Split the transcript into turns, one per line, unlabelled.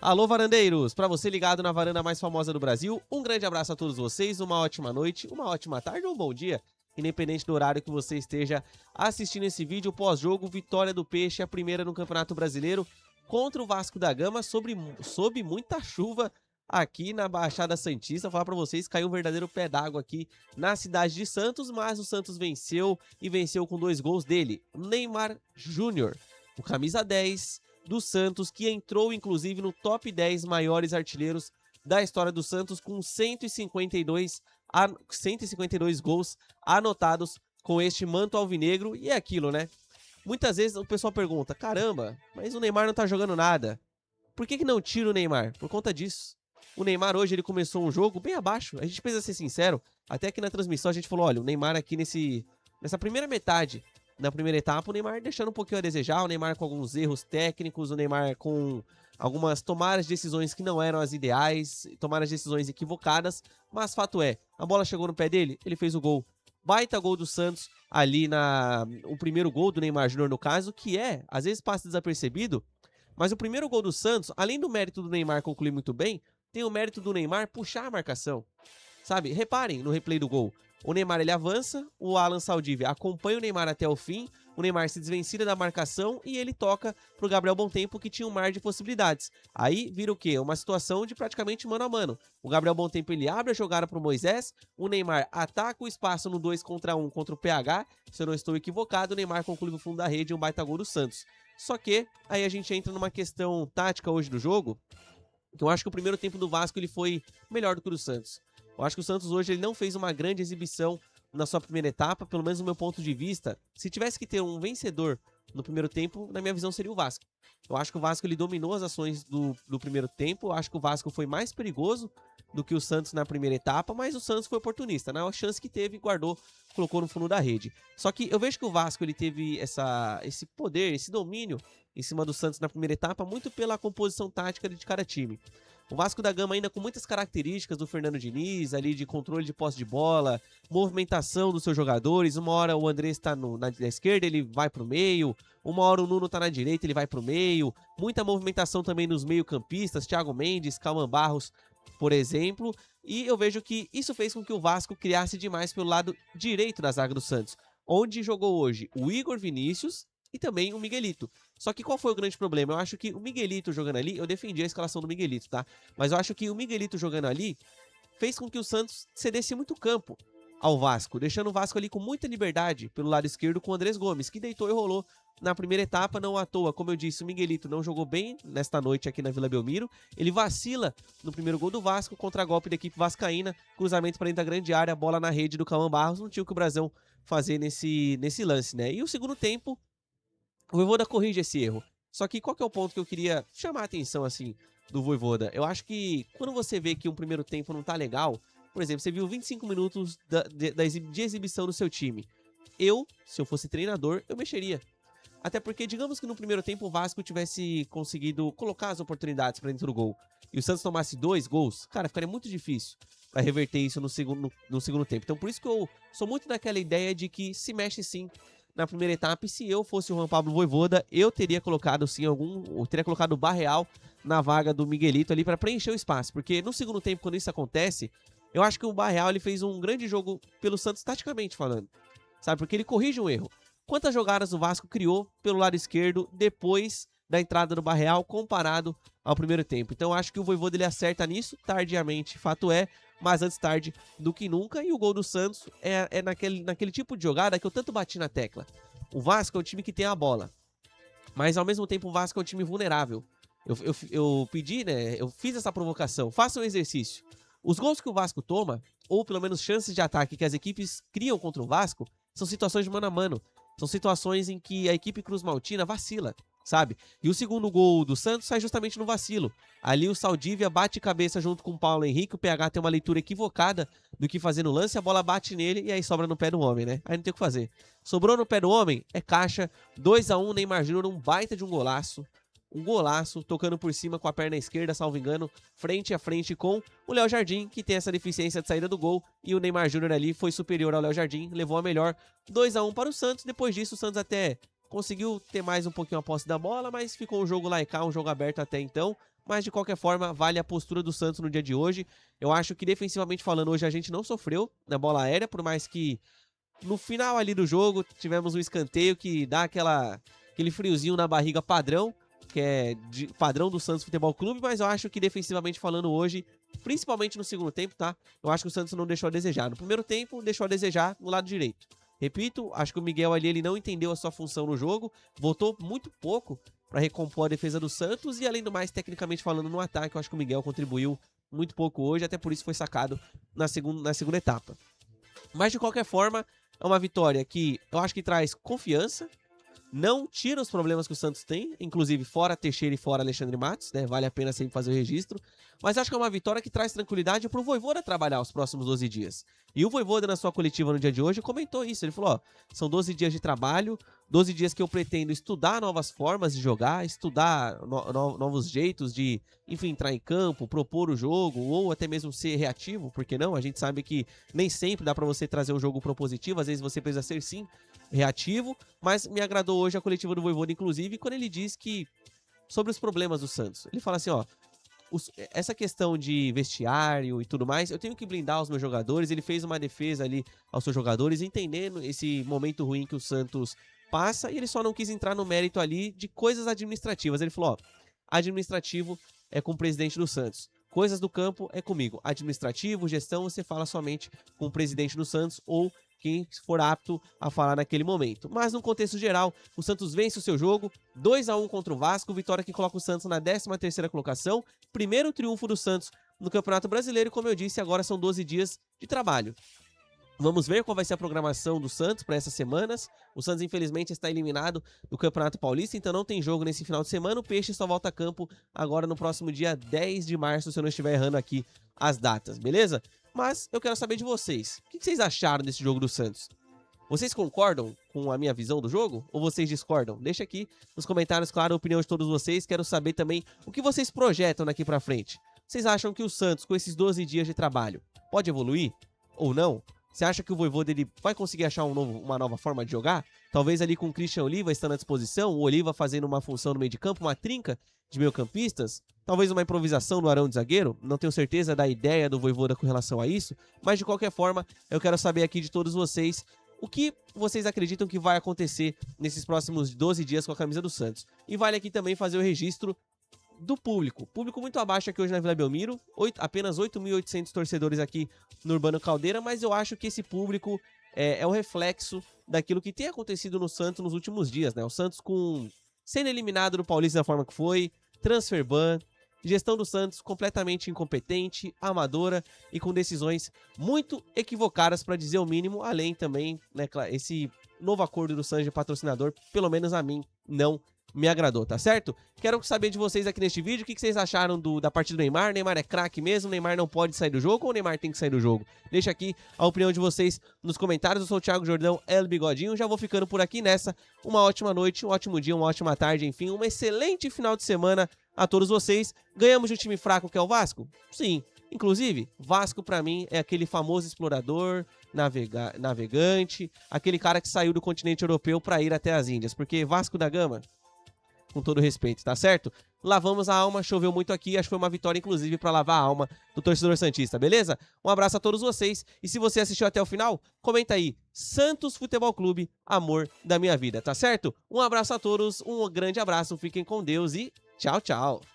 Alô, varandeiros! Para você ligado na varanda mais famosa do Brasil, um grande abraço a todos vocês, uma ótima noite, uma ótima tarde ou um bom dia, independente do horário que você esteja assistindo esse vídeo. Pós-jogo, vitória do Peixe, a primeira no Campeonato Brasileiro, contra o Vasco da Gama, sob muita chuva aqui na Baixada Santista. Vou falar para vocês, caiu um verdadeiro pé d'água aqui na cidade de Santos, mas o Santos venceu e venceu com 2 gols dele, Neymar Júnior, o camisa 10 do Santos, que entrou inclusive no top 10 maiores artilheiros da história do Santos, com 152 gols anotados com este manto alvinegro. E é aquilo, né? Muitas vezes o pessoal pergunta, caramba, mas o Neymar não tá jogando nada. Por que não tira o Neymar? Por conta disso. O Neymar hoje ele começou um jogo bem abaixo, a gente precisa ser sincero, até aqui na transmissão a gente falou, olha, o Neymar aqui nessa primeira metade, na primeira etapa, o Neymar deixando um pouquinho a desejar, o Neymar com alguns erros técnicos, o Neymar com algumas tomadas de decisões que não eram as ideais, tomadas de decisões equivocadas, mas fato é, a bola chegou no pé dele, ele fez o gol. Baita gol do Santos ali o primeiro gol do Neymar Júnior no caso, que às vezes passa desapercebido, mas o primeiro gol do Santos, além do mérito do Neymar concluir muito bem, tem o mérito do Neymar puxar a marcação, sabe? Reparem no replay do gol. O Neymar ele avança, o Alan Saldivia acompanha o Neymar até o fim, o Neymar se desvencilha da marcação e ele toca pro Gabriel Bontempo, que tinha um mar de possibilidades. Aí vira o quê? Uma situação de praticamente mano a mano. O Gabriel Bontempo ele abre a jogada pro Moisés, o Neymar ataca o espaço no 2 contra 1 contra o PH, se eu não estou equivocado, o Neymar conclui no fundo da rede um baita gol do Santos. Só que aí a gente entra numa questão tática hoje do jogo, que eu acho que o primeiro tempo do Vasco ele foi melhor do que o do Santos. Eu acho que o Santos hoje ele não fez uma grande exibição na sua primeira etapa, pelo menos no meu ponto de vista. Se tivesse que ter um vencedor no primeiro tempo, na minha visão seria o Vasco. Eu acho que o Vasco ele dominou as ações do primeiro tempo, eu acho que o Vasco foi mais perigoso do que o Santos na primeira etapa, mas o Santos foi oportunista, né? A chance que teve, guardou, colocou no fundo da rede. Só que eu vejo que o Vasco ele teve esse poder, esse domínio em cima do Santos na primeira etapa, muito pela composição tática de cada time. O Vasco da Gama ainda com muitas características do Fernando Diniz, ali de controle de posse de bola, movimentação dos seus jogadores. Uma hora o Andrés está na esquerda, ele vai pro meio. Uma hora o Nuno tá na direita, ele vai pro meio. Muita movimentação também nos meio-campistas, Thiago Mendes, Calman Barros, por exemplo. E eu vejo que isso fez com que o Vasco criasse demais pelo lado direito da zaga do Santos, onde jogou hoje o Igor Vinícius e também o Miguelito. Só que qual foi o grande problema? Eu acho que o Miguelito jogando ali, eu defendi a escalação do Miguelito, tá? Mas eu acho que o Miguelito jogando ali fez com que o Santos cedesse muito campo ao Vasco, deixando o Vasco ali com muita liberdade pelo lado esquerdo com o Andrés Gomes, que deitou e rolou na primeira etapa, não à toa. Como eu disse, o Miguelito não jogou bem nesta noite aqui na Vila Belmiro, ele vacila no primeiro gol do Vasco, contra-golpe da equipe vascaína, cruzamento para dentro da grande área, bola na rede do Calman Barros, não tinha o que o Brasão fazer nesse lance, né? E o segundo tempo, o Vojvoda corrige esse erro. Só que qual que é o ponto que eu queria chamar a atenção, assim, do Vojvoda? Eu acho que quando você vê que um primeiro tempo não tá legal, por exemplo, você viu 25 minutos de exibição do seu time. Se eu fosse treinador, eu mexeria. Até porque, digamos que no primeiro tempo o Vasco tivesse conseguido colocar as oportunidades pra dentro do gol e o Santos tomasse 2 gols, cara, ficaria muito difícil pra reverter isso no segundo tempo. Então por isso que eu sou muito daquela ideia de que se mexe sim na primeira etapa, e se eu fosse o Juan Pablo Vojvoda, eu teria colocado sim eu teria colocado o Barreal na vaga do Miguelito ali para preencher o espaço, porque no segundo tempo, quando isso acontece, eu acho que o Barreal ele fez um grande jogo pelo Santos taticamente falando, sabe, porque ele corrige um erro. Quantas jogadas o Vasco criou pelo lado esquerdo depois da entrada do Barreal comparado ao primeiro tempo? Então eu acho que o Vojvoda ele acerta nisso, tardiamente, fato é, mas antes tarde do que nunca. E o gol do Santos é naquele tipo de jogada que eu tanto bati na tecla. O Vasco é um time que tem a bola, mas ao mesmo tempo o Vasco é um time vulnerável. Eu pedi, né, eu fiz essa provocação, faça um exercício. Os gols que o Vasco toma, ou pelo menos chances de ataque que as equipes criam contra o Vasco, são situações de mano a mano. São situações em que a equipe Cruz Maltina vacila, sabe? E o segundo gol do Santos sai justamente no vacilo. Ali o Saldivia bate cabeça junto com o Paulo Henrique, o PH tem uma leitura equivocada do que fazer no lance, a bola bate nele e aí sobra no pé do homem, né? Aí não tem o que fazer. Sobrou no pé do homem, é caixa, 2-1, Neymar Júnior, um baita de um golaço. Um golaço, tocando por cima com a perna esquerda, salvo engano, frente a frente com o Léo Jardim, que tem essa deficiência de saída do gol, e o Neymar Júnior ali foi superior ao Léo Jardim, levou a melhor, 2-1 para o Santos. Depois disso o Santos até conseguiu ter mais um pouquinho a posse da bola, mas ficou um jogo lá e cá, um jogo aberto até então, mas de qualquer forma, vale a postura do Santos no dia de hoje. Eu acho que defensivamente falando, hoje a gente não sofreu na bola aérea, por mais que no final ali do jogo tivemos um escanteio que dá aquele friozinho na barriga padrão, que é padrão do Santos Futebol Clube, mas eu acho que defensivamente falando hoje, principalmente no segundo tempo, tá? Eu acho que o Santos não deixou a desejar. No primeiro tempo, deixou a desejar no lado direito. Repito, acho que o Miguel ali ele não entendeu a sua função no jogo, voltou muito pouco para recompor a defesa do Santos e além do mais, tecnicamente falando no ataque, eu acho que o Miguel contribuiu muito pouco hoje, até por isso foi sacado na segunda etapa. Mas de qualquer forma, é uma vitória que eu acho que traz confiança, não tira os problemas que o Santos tem, inclusive fora Teixeira e fora Alexandre Matos, né? Vale a pena sempre fazer o registro. Mas acho que é uma vitória que traz tranquilidade pro Vojvoda trabalhar os próximos 12 dias. E o Vojvoda, na sua coletiva no dia de hoje, comentou isso. Ele falou, ó, são 12 dias de trabalho, 12 dias que eu pretendo estudar novas formas de jogar, estudar novos jeitos de, enfim, entrar em campo, propor o jogo, ou até mesmo ser reativo, porque não? A gente sabe que nem sempre dá pra você trazer um jogo propositivo, às vezes você precisa ser, sim, reativo, mas me agradou hoje a coletiva do Vojvoda, inclusive, quando ele diz que, sobre os problemas do Santos, ele fala assim, ó, essa questão de vestiário e tudo mais, eu tenho que blindar os meus jogadores. Ele fez uma defesa ali aos seus jogadores, entendendo esse momento ruim que o Santos passa, e ele só não quis entrar no mérito ali de coisas administrativas. Ele falou, ó, administrativo é com o presidente do Santos, coisas do campo é comigo, administrativo, gestão, você fala somente com o presidente do Santos ou quem for apto a falar naquele momento. Mas no contexto geral, o Santos vence o seu jogo, 2-1 contra o Vasco, vitória que coloca o Santos na 13ª colocação, primeiro triunfo do Santos no Campeonato Brasileiro, e como eu disse, agora são 12 dias de trabalho. Vamos ver qual vai ser a programação do Santos para essas semanas. O Santos, infelizmente, está eliminado do Campeonato Paulista, então não tem jogo nesse final de semana. O Peixe só volta a campo agora no próximo dia 10 de março, se eu não estiver errando aqui as datas, beleza? Mas eu quero saber de vocês. O que vocês acharam desse jogo do Santos? Vocês concordam com a minha visão do jogo? Ou vocês discordam? Deixa aqui nos comentários, claro, a opinião de todos vocês. Quero saber também o que vocês projetam daqui pra frente. Vocês acham que o Santos, com esses 12 dias de trabalho, pode evoluir? Ou não? Você acha que o Vojvoda ele vai conseguir achar uma nova forma de jogar? Talvez ali com o Christian Oliva estando à disposição, o Oliva fazendo uma função no meio de campo, uma trinca de meio-campistas, talvez uma improvisação no Arão de zagueiro, não tenho certeza da ideia do Vojvoda com relação a isso, mas de qualquer forma, eu quero saber aqui de todos vocês o que vocês acreditam que vai acontecer nesses próximos 12 dias com a camisa do Santos. E vale aqui também fazer o registro do público. Público muito abaixo aqui hoje na Vila Belmiro, apenas 8.800 torcedores aqui no Urbano Caldeira, mas eu acho que esse público é o reflexo daquilo que tem acontecido no Santos nos últimos dias, né? O Santos sendo eliminado do Paulista da forma que foi, transfer ban, gestão do Santos completamente incompetente, amadora e com decisões muito equivocadas, para dizer o mínimo, além também, né, esse novo acordo do Santos de patrocinador, pelo menos a mim, não me agradou, tá certo? Quero saber de vocês aqui neste vídeo, o que vocês acharam da partida do Neymar. Neymar é craque mesmo? Neymar não pode sair do jogo ou o Neymar tem que sair do jogo? Deixa aqui a opinião de vocês nos comentários. Eu sou o Thiago Jordão, El Bigodinho, já vou ficando por aqui nessa. Uma ótima noite, um ótimo dia, uma ótima tarde, enfim, um excelente final de semana a todos vocês. Ganhamos de um time fraco que é o Vasco? Sim. Inclusive, Vasco pra mim é aquele famoso explorador, navegante, aquele cara que saiu do continente europeu pra ir até as Índias, porque Vasco da Gama, com todo respeito, tá certo? Lavamos a alma, choveu muito aqui, acho que foi uma vitória, inclusive, pra lavar a alma do torcedor santista, beleza? Um abraço a todos vocês, e se você assistiu até o final, comenta aí, Santos Futebol Clube, amor da minha vida, tá certo? Um abraço a todos, um grande abraço, fiquem com Deus e tchau, tchau!